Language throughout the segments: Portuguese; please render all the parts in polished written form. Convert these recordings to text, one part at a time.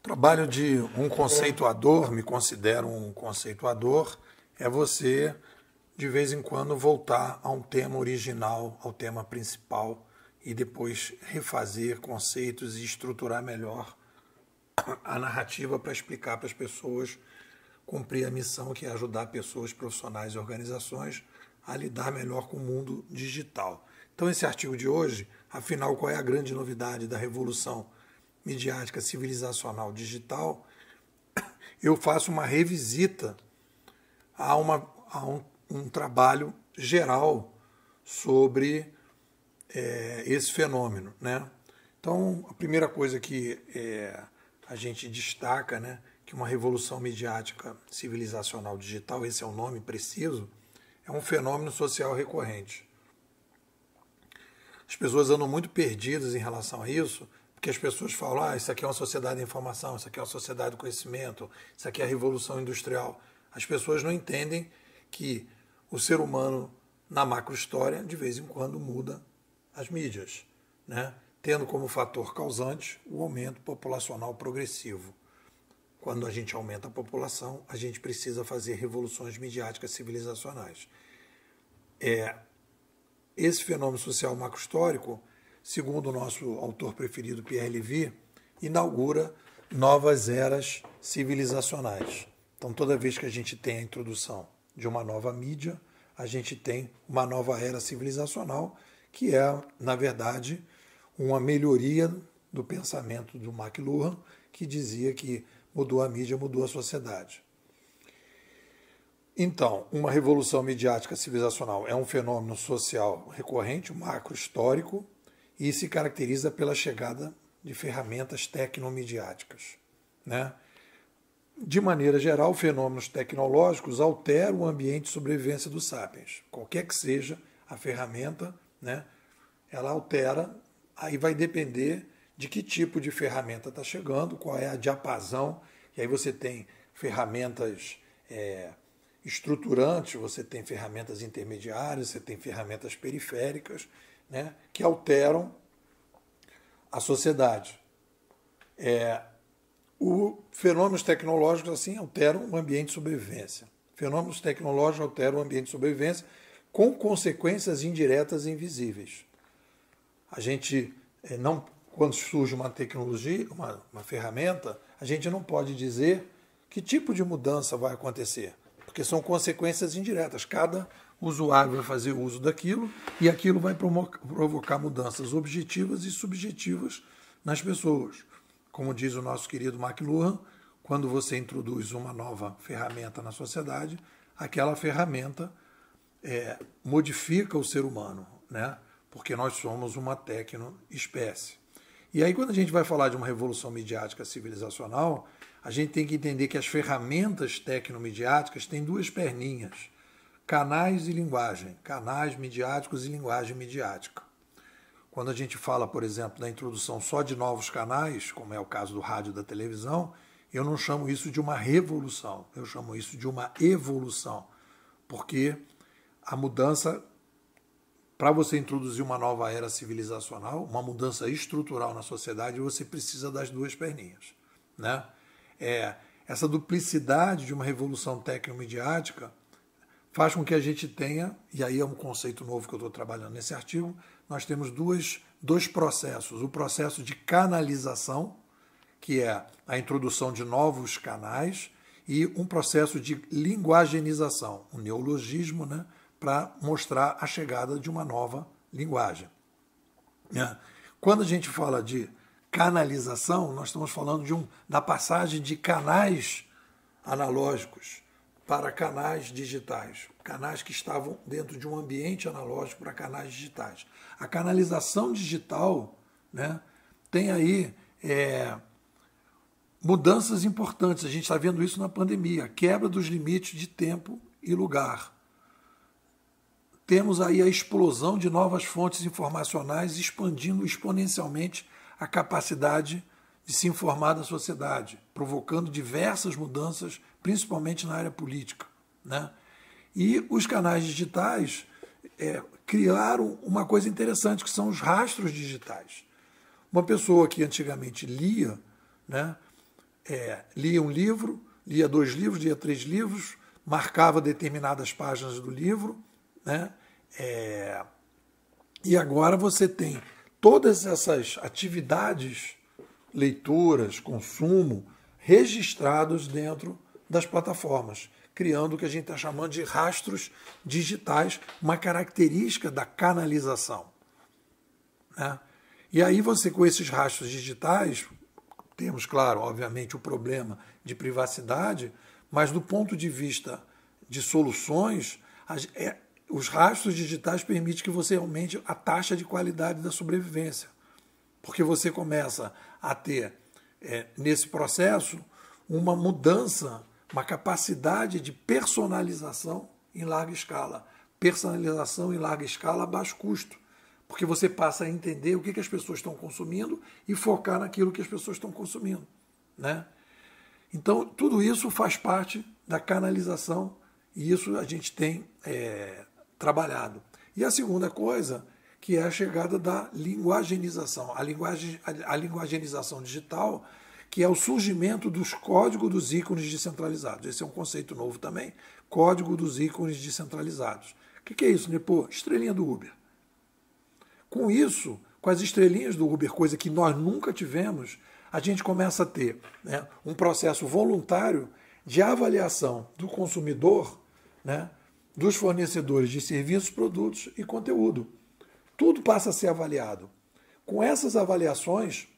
Trabalho de um conceituador, me considero um conceituador, é você, de vez em quando, voltar a um tema original, ao tema principal, e depois refazer conceitos e estruturar melhor a narrativa para explicar para as pessoas, cumprir a missão que é ajudar pessoas, profissionais e organizações a lidar melhor com o mundo digital. Então, esse artigo de hoje, afinal, qual é a grande novidade da revolução midiática civilizacional digital? Eu faço uma revisita a um trabalho geral sobre esse fenômeno, né? Então, a primeira coisa que a gente destaca, né, que uma revolução midiática civilizacional digital, esse é o nome preciso, é um fenômeno social recorrente. As pessoas andam muito perdidas em relação a isso, porque as pessoas falam, isso aqui é uma sociedade da informação, isso aqui é uma sociedade do conhecimento, isso aqui é a revolução industrial. As pessoas não entendem que o ser humano, na macrohistória, de vez em quando muda as mídias, né? Tendo como fator causante o aumento populacional progressivo. Quando a gente aumenta a população, a gente precisa fazer revoluções midiáticas civilizacionais. Esse fenômeno social macrohistórico, segundo o nosso autor preferido, Pierre Lévy, inaugura novas eras civilizacionais. Então, toda vez que a gente tem a introdução de uma nova mídia, a gente tem uma nova era civilizacional, que é, na verdade, uma melhoria do pensamento do McLuhan, que dizia que mudou a mídia, mudou a sociedade. Então, uma revolução midiática civilizacional é um fenômeno social recorrente, um macro-histórico, e se caracteriza pela chegada de ferramentas tecnomidiáticas, né? De maneira geral, fenômenos tecnológicos alteram o ambiente de sobrevivência dos sapiens. Qualquer que seja a ferramenta, né, ela altera, aí vai depender de que tipo de ferramenta está chegando, qual é a diapasão, e aí você tem ferramentas estruturantes, você tem ferramentas intermediárias, você tem ferramentas periféricas, né, que alteram a sociedade. Fenômenos tecnológicos, assim, alteram o ambiente de sobrevivência. Fenômenos tecnológicos alteram o ambiente de sobrevivência com consequências indiretas e invisíveis. A gente não, quando surge uma tecnologia, uma ferramenta, a gente não pode dizer que tipo de mudança vai acontecer, porque são consequências indiretas. Cada usuário vai fazer uso daquilo e aquilo vai provocar mudanças objetivas e subjetivas nas pessoas. Como diz o nosso querido McLuhan, quando você introduz uma nova ferramenta na sociedade, aquela ferramenta modifica o ser humano, né? Porque nós somos uma tecnoespécie. E aí, quando a gente vai falar de uma revolução midiática civilizacional, a gente tem que entender que as ferramentas tecnomidiáticas têm duas perninhas: canais e linguagem, canais midiáticos e linguagem midiática. Quando a gente fala, por exemplo, da introdução só de novos canais, como é o caso do rádio e da televisão, eu não chamo isso de uma revolução, eu chamo isso de uma evolução, porque a mudança, para você introduzir uma nova era civilizacional, uma mudança estrutural na sociedade, você precisa das duas perninhas, né? Essa duplicidade de uma revolução tecnomidiática faz com que a gente tenha, e aí é um conceito novo que eu estou trabalhando nesse artigo, nós temos dois processos. O processo de canalização, que é a introdução de novos canais, e um processo de linguagenização, um neologismo, né, para mostrar a chegada de uma nova linguagem. Quando a gente fala de canalização, nós estamos falando da passagem de canais analógicos para canais digitais, canais que estavam dentro de um ambiente analógico para canais digitais. A canalização digital, né, tem aí mudanças importantes. A gente está vendo isso na pandemia, a quebra dos limites de tempo e lugar. Temos aí a explosão de novas fontes informacionais expandindo exponencialmente a capacidade de se informar da sociedade, provocando diversas mudanças, principalmente na área política, né? E os canais digitais criaram uma coisa interessante, que são os rastros digitais. Uma pessoa que antigamente lia, né, lia um livro, lia 2 livros, lia 3 livros, marcava determinadas páginas do livro, né? E agora você tem todas essas atividades, leituras, consumo, registrados dentro das plataformas, criando o que a gente está chamando de rastros digitais, uma característica da canalização, né? E aí você, com esses rastros digitais, temos, claro, obviamente, o problema de privacidade, mas do ponto de vista de soluções, os rastros digitais permitem que você aumente a taxa de qualidade da sobrevivência, porque você começa a ter, nesse processo, uma mudança, uma capacidade de personalização em larga escala. Personalização em larga escala a baixo custo, porque você passa a entender o que as pessoas estão consumindo e focar naquilo que as pessoas estão consumindo, né? Então, tudo isso faz parte da canalização e isso a gente tem trabalhado. E a segunda coisa, que é a chegada da linguagenização. A linguagenização digital, que é o surgimento dos códigos dos ícones descentralizados. Esse é um conceito novo também, código dos ícones descentralizados. O que é isso, Nepô? Estrelinha do Uber. Com isso, com as estrelinhas do Uber, coisa que nós nunca tivemos, a gente começa a ter, né, um processo voluntário de avaliação do consumidor, né, dos fornecedores de serviços, produtos e conteúdo. Tudo passa a ser avaliado. Com essas avaliações,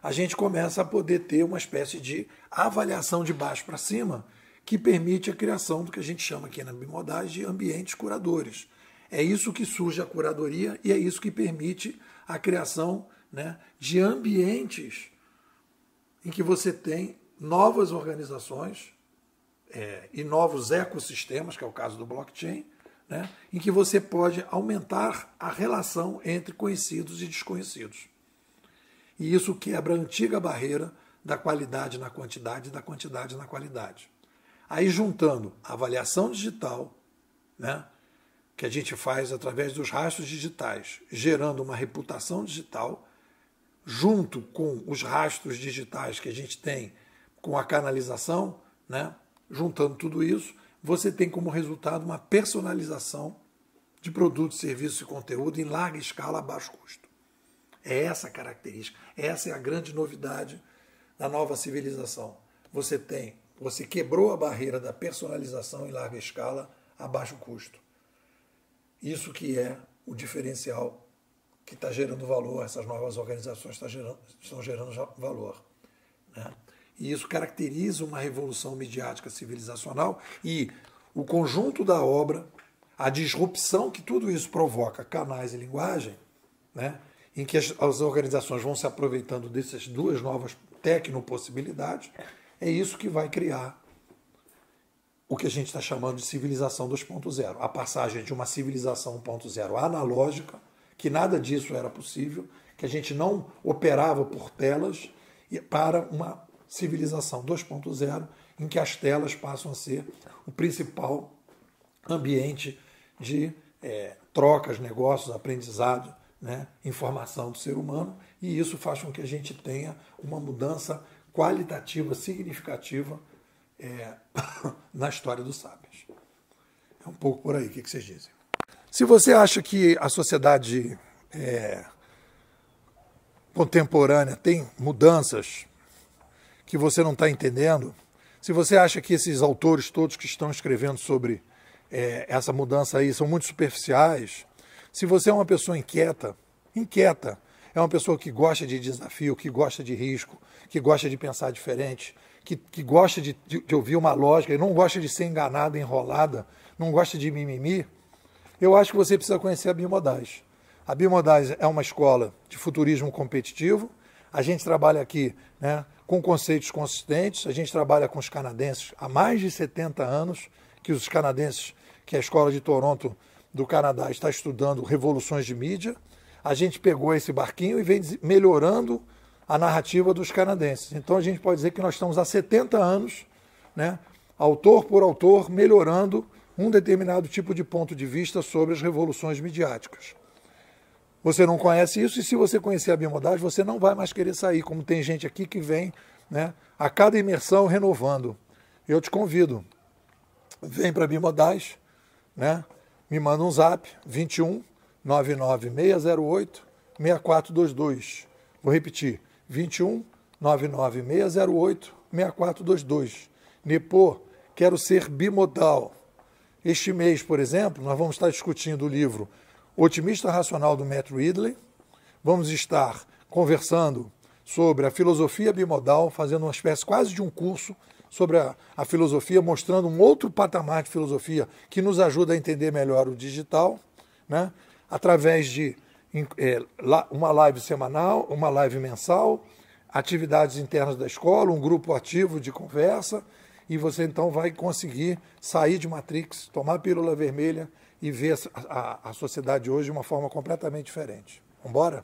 a gente começa a poder ter uma espécie de avaliação de baixo para cima que permite a criação do que a gente chama aqui na Bimodais de ambientes curadores. É isso que surge a curadoria e é isso que permite a criação, né, de ambientes em que você tem novas organizações e novos ecossistemas, que é o caso do blockchain, né, em que você pode aumentar a relação entre conhecidos e desconhecidos. E isso quebra a antiga barreira da qualidade na quantidade e da quantidade na qualidade. Aí, juntando a avaliação digital, né, que a gente faz através dos rastros digitais, gerando uma reputação digital, junto com os rastros digitais que a gente tem com a canalização, né, juntando tudo isso, você tem como resultado uma personalização de produtos, serviços e conteúdo em larga escala a baixo custo. É essa a característica, essa é a grande novidade da nova civilização. Você quebrou a barreira da personalização em larga escala a baixo custo. Isso que é o diferencial que está gerando valor, essas novas organizações estão gerando valor, né? E isso caracteriza uma revolução midiática civilizacional e o conjunto da obra, a disrupção que tudo isso provoca, canais e linguagem, né, em que as organizações vão se aproveitando dessas duas novas tecnopossibilidades, é isso que vai criar o que a gente está chamando de civilização 2.0. A passagem de uma civilização 1.0 analógica, que nada disso era possível, que a gente não operava por telas, para uma civilização 2.0, em que as telas passam a ser o principal ambiente de trocas, negócios, aprendizado, né, informação do ser humano, e isso faz com que a gente tenha uma mudança qualitativa significativa na história dos Sapiens. É um pouco por aí, o que vocês dizem? Se você acha que a sociedade contemporânea tem mudanças que você não está entendendo, se você acha que esses autores todos que estão escrevendo sobre essa mudança aí são muito superficiais, se você é uma pessoa inquieta, é uma pessoa que gosta de desafio, que gosta de risco, que gosta de pensar diferente, que gosta de ouvir uma lógica e não gosta de ser enganada, enrolada, não gosta de mimimi, eu acho que você precisa conhecer a Bimodais. A Bimodais é uma escola de futurismo competitivo. A gente trabalha aqui, né, com conceitos consistentes. A gente trabalha com os canadenses há mais de 70 anos, que a Escola de Toronto do Canadá está estudando revoluções de mídia. A gente pegou esse barquinho e vem melhorando a narrativa dos canadenses. Então a gente pode dizer que nós estamos há 70 anos, né, autor por autor, melhorando um determinado tipo de ponto de vista sobre as revoluções midiáticas. Você não conhece isso, e se você conhecer a Bimodais, você não vai mais querer sair, como tem gente aqui que vem né? A cada imersão renovando. Eu te convido, vem para Bimodais, né? Me manda um zap, 21 99608 6422. Vou repetir, 21 99608 6422. Nepô, quero ser bimodal. Este mês, por exemplo, nós vamos estar discutindo o livro Otimista Racional do Matt Ridley. Vamos estar conversando sobre a filosofia bimodal, fazendo uma espécie quase de um curso sobre a filosofia, mostrando um outro patamar de filosofia que nos ajuda a entender melhor o digital, né? Através de uma live semanal, uma live mensal, atividades internas da escola, um grupo ativo de conversa, e você então vai conseguir sair de Matrix, tomar a pílula vermelha e ver a sociedade hoje de uma forma completamente diferente. Vamos embora?